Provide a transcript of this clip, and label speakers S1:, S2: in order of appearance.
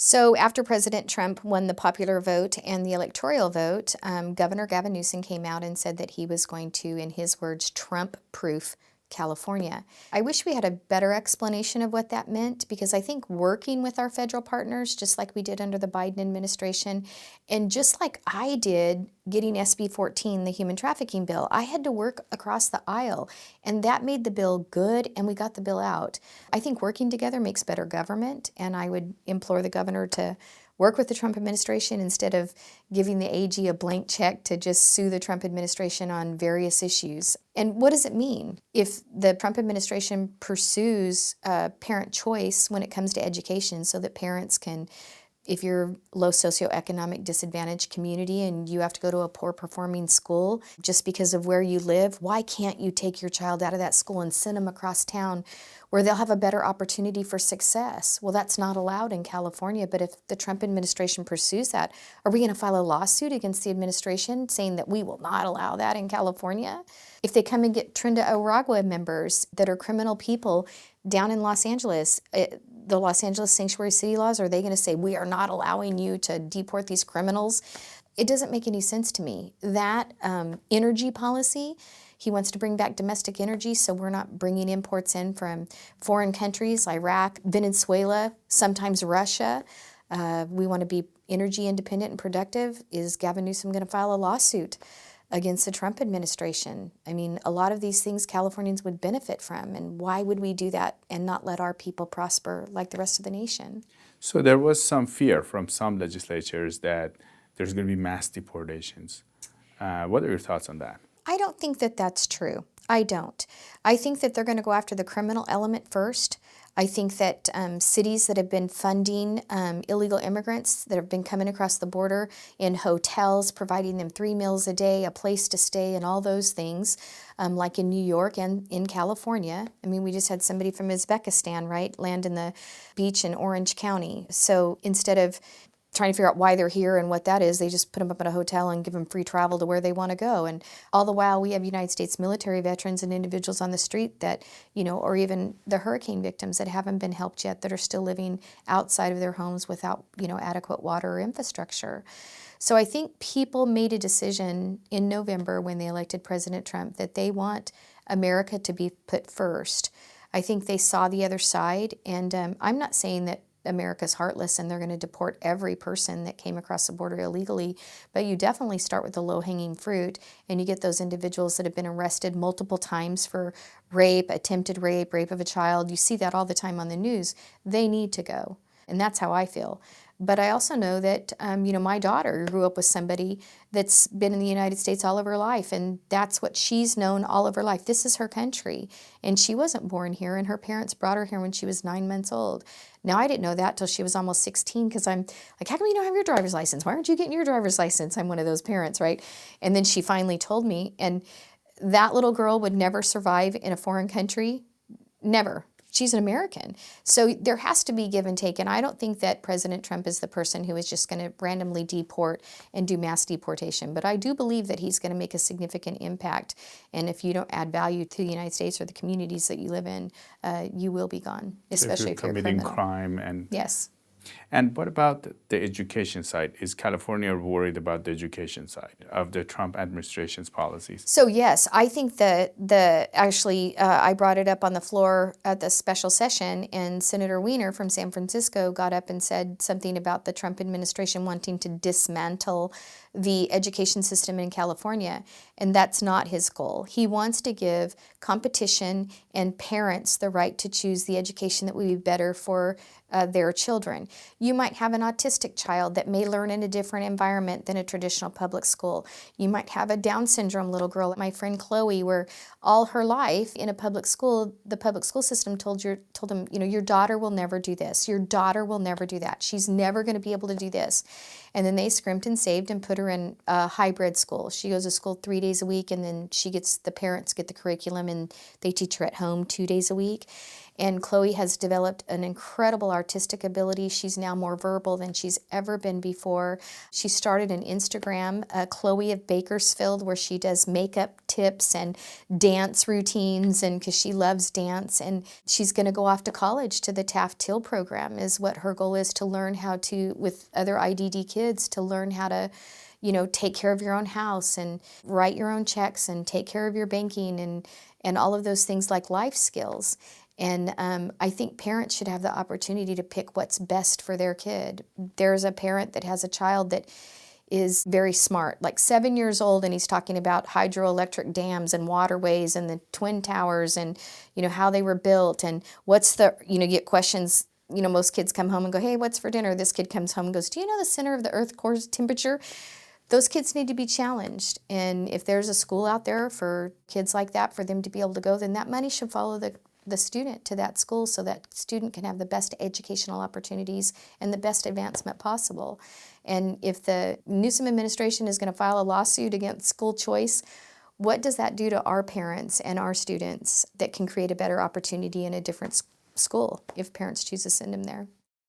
S1: So after President Trump won the popular vote and the electoral vote, Governor Gavin Newsom came out and said that he was going to, in his words, Trump-proof California. I wish we had a better explanation of what that meant, because I think working with our federal partners, just like we did under the Biden administration, and just like I did getting SB 14, the human trafficking bill, I had to work across the aisle, and that made the bill good, and we got the bill out. I think working together makes better government, and I would implore the governor to work with the Trump administration instead of giving the AG a blank check to just sue the Trump administration on various issues. And what does it mean if the Trump administration pursues parent choice when it comes to education, so that parents can, if you're low socioeconomic disadvantaged community and you have to go to a poor performing school just because of where you live, why can't you take your child out of that school and send them across town where they'll have a better opportunity for success? Well, that's not allowed in California, but if the Trump administration pursues that, are we going to file a lawsuit against the administration saying that we will not allow that in California? If they come and get Trinidad Aragua members that are criminal people down in Los Angeles, the Los Angeles sanctuary city laws, are they going to say, we are not allowing you to deport these criminals? It doesn't make any sense to me. That energy policy, he wants to bring back domestic energy, so we're not bringing imports in from foreign countries, Iraq, Venezuela, sometimes Russia. We want to be energy independent and productive. Is Gavin Newsom going to file a lawsuit against the Trump administration? I mean, a lot of these things Californians would benefit from, and why would we do that and not let our people prosper like the rest of the nation?
S2: So there was some fear from some legislatures that there's going to be mass deportations. What are your thoughts on that?
S1: I don't think that that's true. I don't. I think that they're going to go after the criminal element first. I think that cities that have been funding illegal immigrants that have been coming across the border in hotels, providing them 3 meals a day, a place to stay, and all those things, like in New York and in California. I mean, we just had somebody from Uzbekistan, right, land in the beach in Orange County. So instead of trying to figure out why they're here and what that is, they just put them up in a hotel and give them free travel to where they want to go. And all the while, we have United States military veterans and individuals on the street that, or even the hurricane victims that haven't been helped yet, that are still living outside of their homes without, adequate water or infrastructure. So I think people made a decision in November when they elected President Trump that they want America to be put first. I think they saw the other side, and I'm not saying that America's heartless and they're going to deport every person that came across the border illegally, but you definitely start with the low-hanging fruit, and you get those individuals that have been arrested multiple times for rape, attempted rape, rape of a child. You see that all the time on the news. They need to go, and that's how I feel. But I also know that, my daughter grew up with somebody that's been in the United States all of her life, and that's what she's known all of her life. This is her country, and she wasn't born here, and her parents brought her here when she was 9 months old. Now, I didn't know that till she was almost 16, because I'm like, how come you don't have your driver's license? Why aren't you getting your driver's license? I'm one of those parents, right? And then she finally told me, and that little girl would never survive in a foreign country, never. She's an American. So there has to be give and take, and I don't think that President Trump is the person who is just going to randomly deport and do mass deportation. But I do believe that he's going to make a significant impact, and if you don't add value to the United States or the communities that you live in, you will be gone, especially if you're
S2: committing
S1: criminal.
S2: crime. And
S1: yes.
S2: And what about the education side? Is California worried about the education side of the Trump administration's policies?
S1: So yes, I think that I brought it up on the floor at the special session, and Senator Weiner from San Francisco got up and said something about the Trump administration wanting to dismantle the education system in California, and that's not his goal. He wants to give competition and parents the right to choose the education that would be better for their children. You might have an autistic child that may learn in a different environment than a traditional public school. You might have a Down syndrome little girl, my friend Chloe, where all her life in a public school, the public school system told him, your daughter will never do this. Your daughter will never do that. She's never going to be able to do this. And then they scrimped and saved and put her in a hybrid school. She goes to school 3 days a week, and then the parents get the curriculum and they teach her at home 2 days a week. And Chloe has developed an incredible artistic ability. She's now more verbal than she's ever been before. She started an Instagram, Chloe of Bakersfield, where she does makeup tips and dance routines, and because she loves dance. And she's going to go off to college to the Taft-Till program is what her goal is, to learn how to, with other IDD kids, to learn how to take care of your own house and write your own checks and take care of your banking and all of those things like life skills. And I think parents should have the opportunity to pick what's best for their kid. There's a parent that has a child that is very smart, like 7 years old, and he's talking about hydroelectric dams and waterways and the Twin Towers and, how they were built and what's the, you get questions. Most kids come home and go, hey, what's for dinner? This kid comes home and goes, do you know the center of the Earth core temperature? Those kids need to be challenged. And if there's a school out there for kids like that, for them to be able to go, then that money should follow the student to that school so that student can have the best educational opportunities and the best advancement possible. And if the Newsom administration is going to file a lawsuit against school choice, what does that do to our parents and our students that can create a better opportunity in a different school if parents choose to send them there?